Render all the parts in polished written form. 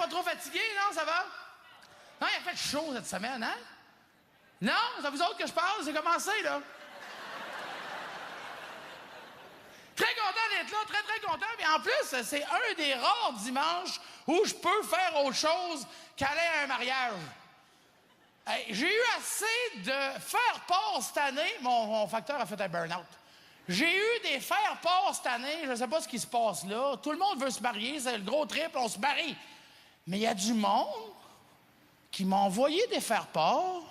pas trop fatigué, non? Ça va? Non, il a fait chaud cette semaine, hein? Non? C'est à vous autres que je parle? C'est commencé, là. Très content d'être là, très, très content. Mais en plus, c'est un des rares dimanches où je peux faire autre chose qu'aller à un mariage. Hey, j'ai eu assez de faire part cette année. Mon facteur a fait un burn-out. J'ai eu des faire part cette année. Je ne sais pas ce qui se passe là. Tout le monde veut se marier. C'est le gros trip, on se marie. Mais il y a du monde qui m'a envoyé des faire part,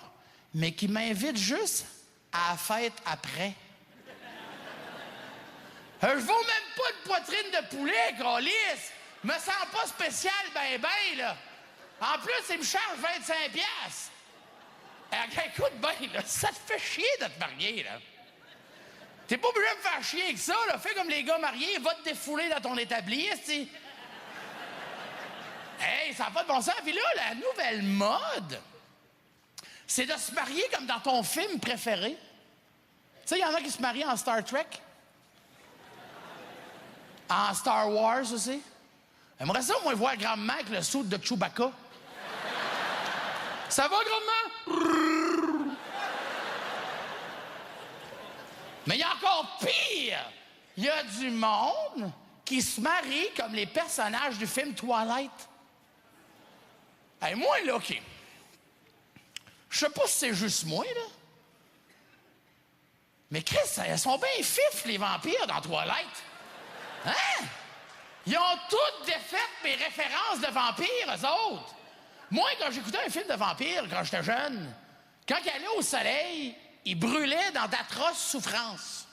mais qui m'invite juste à la fête après. Je vaux même pas de poitrine de poulet, câlisse. Me sens pas spécial ben, là. En plus, il me charge 25 piastres. Écoute bien, là, ça te fait chier de te marier, là. T'es pas obligé de me faire chier avec ça, là. Fais comme les gars mariés, va te défouler dans ton établi, esti. Hey, ça n'a pas de bon sens. Puis là, la nouvelle mode, c'est de se marier comme dans ton film préféré. Tu sais, il y en a qui se marient en Star Trek. En Star Wars aussi. J'aimerais ça, moi, voir grand-mère avec le saut de Chewbacca. Ça va, grand-mère? Mais il y a encore pire. Il y a du monde qui se marie comme les personnages du film Twilight. Hey, moi, là, OK. Je sais pas si c'est juste moi, là. Mais Chris, elles sont bien fifs, les vampires, dans Twilight. Hein? Ils ont toutes défait mes références de vampires, eux autres. Moi, quand j'écoutais un film de vampires, quand j'étais jeune, quand il allait au soleil, ils brûlaient dans d'atroces souffrances.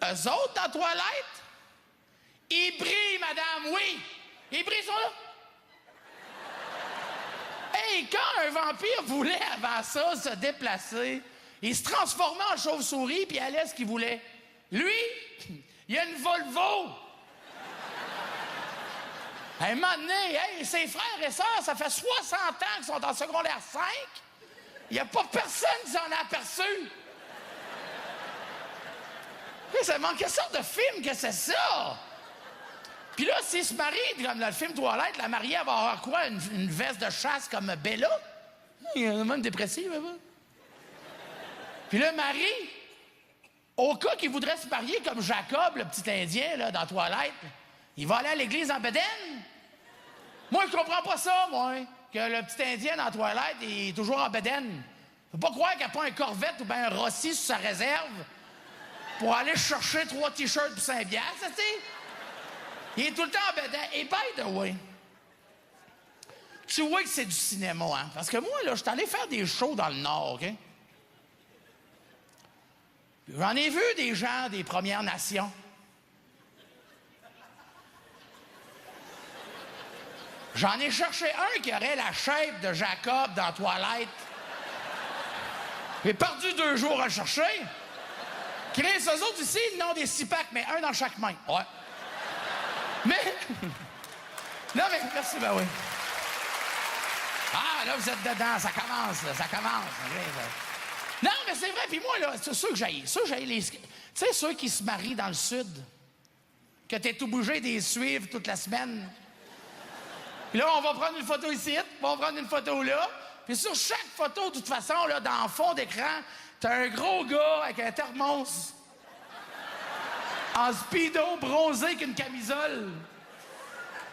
Eux autres, dans Twilight, ils brillent, madame, oui. Ils brillent, sont là. Hey, quand un vampire voulait, avant ça, se déplacer, il se transformait en chauve-souris puis il allait ce qu'il voulait. Lui, il a une Volvo. Un moment donné, hey, ses frères et sœurs, ça fait 60 ans qu'ils sont en secondaire 5. Il n'y a pas personne qui s'en a aperçu. Mais ça manque quelle sorte de film que c'est ça? Puis là, s'il se marie, comme dans le film Toilette, la mariée elle va avoir quoi? Une veste de chasse comme Bella? Il est même dépressif, hein? Puis le mari, au cas qu'il voudrait se marier comme Jacob, le petit Indien, là, dans Toilette, il va aller à l'église en bedaine? Moi, je comprends pas ça, moi, que le petit Indien dans Toilette est toujours en bedaine. Faut pas croire qu'il n'y a pas un Corvette ou bien un Rossi sur sa réserve pour aller chercher 3 t-shirts pour 5 piastres, tu sais? Il est tout le temps en bedaine. Et by the way, tu vois que c'est du cinéma, hein? Parce que moi, là, je suis allé faire des shows dans le Nord, OK? J'en ai vu des gens des Premières Nations. J'en ai cherché un qui aurait la shape de Jacob dans Toilette. J'ai perdu 2 jours à le chercher. Chris, eux autres ici, ils n'ont des 6-packs, mais un dans chaque main. Ouais. Mais... Non, mais merci, ben oui. Ah, là, vous êtes dedans, ça commence, là, ça commence. Non, mais c'est vrai, puis moi, là, c'est ceux que j'haïs. Ceux que j'haïs, les... Tu sais, ceux qui se marient dans le Sud, que t'es tout bougé de les suivre toute la semaine. Puis là, on va prendre une photo ici, on va prendre une photo là. Puis sur chaque photo, de toute façon, là, dans le fond d'écran, t'as un gros gars avec un thermos. En speedo, bronzé, avec une camisole.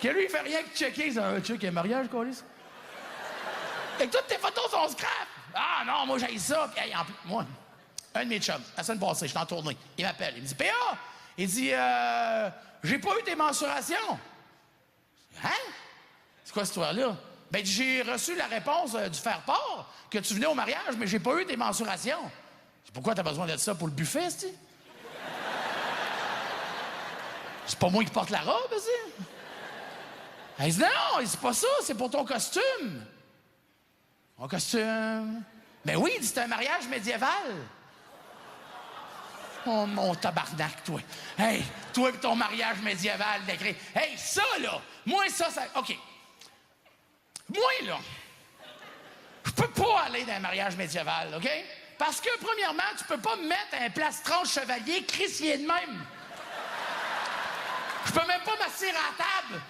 Que lui, il fait rien que checker. Il dit, check, il y a un mariage, quoi, et toutes tes photos sont scrap. Ah non, moi, j'haïs ça. Puis, hey, en plus, moi, un de mes chums, la semaine passée, j'étais en tournée. Il m'appelle, il me dit, PA, il dit, j'ai pas eu tes mensurations. Hein? C'est quoi cette histoire-là? Ben, j'ai reçu la réponse du faire-part que tu venais au mariage, mais j'ai pas eu tes mensurations. Pourquoi t'as besoin de ça pour le buffet, c'ti? C'est pas moi qui porte la robe, c'ti? Elle dit, non, c'est pas ça, c'est pour ton costume. Mon costume? Ben oui, il dit, c'est un mariage médiéval. Oh, mon tabarnak, toi. Hey, toi et ton mariage médiéval d'écrit. Hey, ça, là, moi, ça... OK. Moi, là, je peux pas aller dans un mariage médiéval, OK? Parce que, premièrement, tu peux pas me mettre un plastron chevalier crissien de même. Je peux même pas m'asseoir à la table.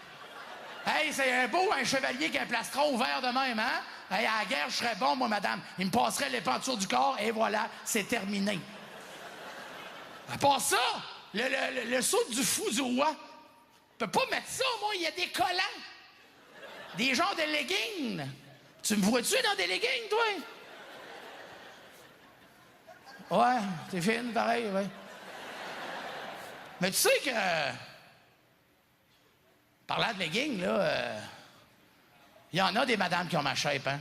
Hey, c'est un beau, un chevalier qui a un plastron ouvert de même, hein? Hey, à la guerre, je serais bon, moi, madame. Il me passerait les pentures du corps, et voilà, c'est terminé. À part ça, le saut du fou du roi, tu peux pas mettre ça, moi, il y a des collants. Des genres de leggings. Tu me vois-tu dans des leggings, toi? Ouais, t'es fine, pareil, ouais. Mais tu sais que... Parlant de leggings, là, il y en a des madames qui ont ma shape, hein?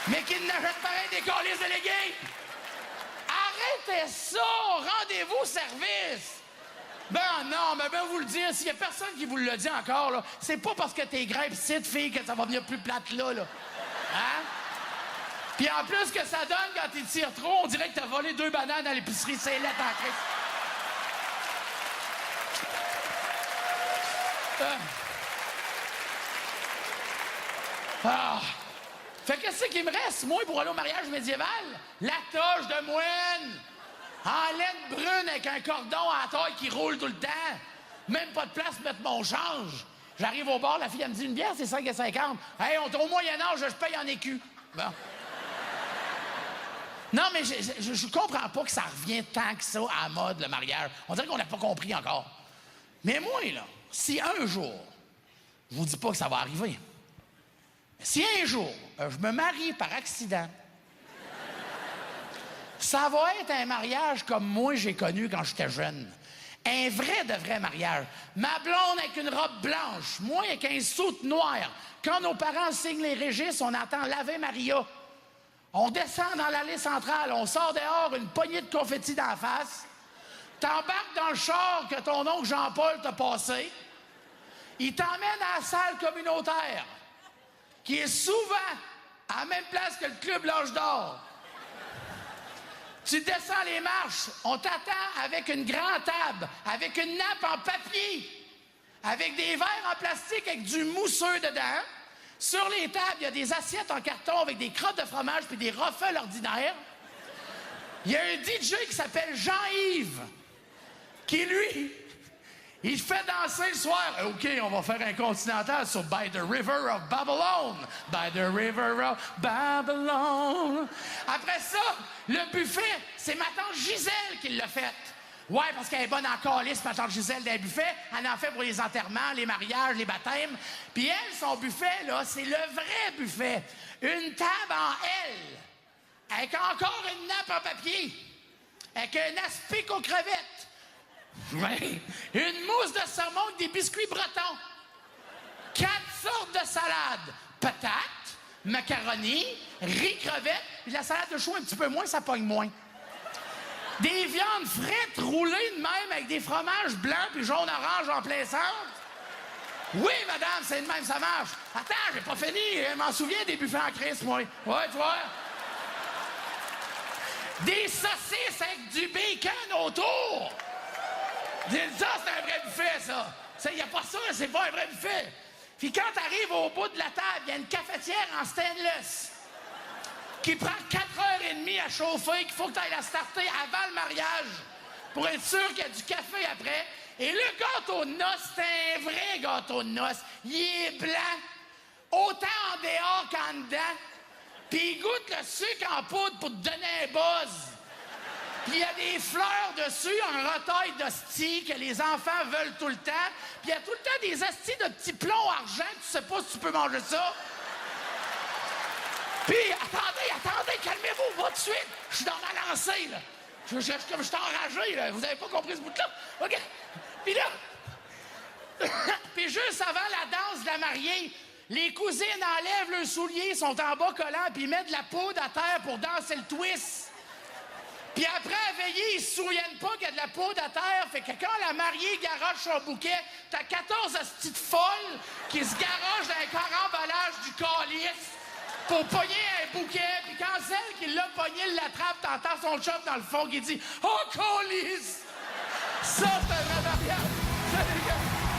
Mais qui n'achètent pareil des câlisses de leggings! Arrêtez ça! Rendez-vous service! Ben non, mais ben vous le dire, s'il y a personne qui vous le dit encore, là, c'est pas parce que t'es grimpe petite fille que ça va venir plus plate là. Hein? Puis en plus que ça donne quand il tire trop, on dirait que t'as volé 2 bananes à l'épicerie, c'est lettre en Christ. Fait que qu'est-ce qu'il me reste, moi, pour aller au mariage médiéval? La toge de moine! En laine brune avec un cordon à la taille qui roule tout le temps. Même pas de place pour mettre mon change. J'arrive au bar, la fille, elle me dit une bière, c'est 5,50. Hey, on est au Moyen-Âge, je paye en écus. Bon. Non, mais je comprends pas que ça revient tant que ça à la mode, le mariage. On dirait qu'on n'a pas compris encore. Mais moi, là, si un jour, je vous dis pas que ça va arriver, mais si un jour, je me marie par accident, ça va être un mariage comme moi j'ai connu quand j'étais jeune. Un vrai de vrai mariage. Ma blonde avec une robe blanche, moi avec un soute noir. Quand nos parents signent les registres, on entend l'Ave Maria. On descend dans l'allée centrale, on sort dehors, une poignée de confettis d'en face. T'embarques dans le char que ton oncle Jean-Paul t'a passé. Il t'emmène à la salle communautaire, qui est souvent à la même place que le club L'Âge d'Or. Tu descends les marches, on t'attend avec une grande table, avec une nappe en papier, avec des verres en plastique avec du mousseux dedans. Sur les tables, il y a des assiettes en carton avec des crottes de fromage puis des ruffles ordinaires. Il y a un DJ qui s'appelle Jean-Yves, qui, lui, il fait danser le soir. OK, on va faire un continental sur By the River of Babylon. By the River of Babylon. Après ça, le buffet, c'est ma tante Gisèle qui l'a fait. Ouais, parce qu'elle est bonne en calice, ma tante Gisèle, d'un buffet. Elle en fait pour les enterrements, les mariages, les baptêmes. Puis elle, son buffet, là, c'est le vrai buffet. Une table en L, avec encore une nappe en papier, avec un aspic aux crevettes. Ouais. Une mousse de saumon avec des biscuits bretons. 4 sortes de salades. Patates, macaroni, riz, crevettes. Puis la salade de chou un petit peu moins, ça pogne moins. Des viandes frites roulées de même avec des fromages blancs puis jaune-orange en plein centre. Oui, madame, c'est de même, ça marche. Attends, j'ai pas fini. Je m'en souviens des buffets en crise, moi. Ouais, tu vois. Des saucisses avec du bacon autour. Ça, c'est un vrai buffet, ça. Il n'y a pas ça, c'est pas un vrai buffet. Puis quand t'arrives au bout de la table, il y a une cafetière en stainless qui prend 4h30 à chauffer, qu'il faut que tu ailles la starter avant le mariage pour être sûr qu'il y a du café après. Et le gâteau de noces, c'est un vrai gâteau de noces. Il est blanc, autant en dehors qu'en dedans. Puis il goûte le sucre en poudre pour te donner un buzz. Puis il y a des fleurs dessus en retaille d'hostie que les enfants veulent tout le temps. Puis il y a tout le temps des hosties de petits plombs argent, tu sais pas si tu peux manger ça. Puis attendez, calmez-vous, va tout de suite. Je suis dans ma lancée, là. Je suis enragé, là. Vous avez pas compris ce bout-là? OK. Puis là, puis juste avant la danse de la mariée, les cousines enlèvent leurs souliers, sont en bas collants, puis mettent de la poudre à terre pour danser le twist. Puis après, à veiller, ils se souviennent pas qu'il y a de la poudre à terre. Fait que quand la mariée garoche son bouquet, t'as 14 hosties de folles qui se garochent dans un caramballage du calice pour pogner un bouquet. Puis quand celle qui l'a pogné l'attrape, t'entends son chum dans le fond qui dit « Oh, calice! » Ça, c'est un vrai mariage. Ça, les gars.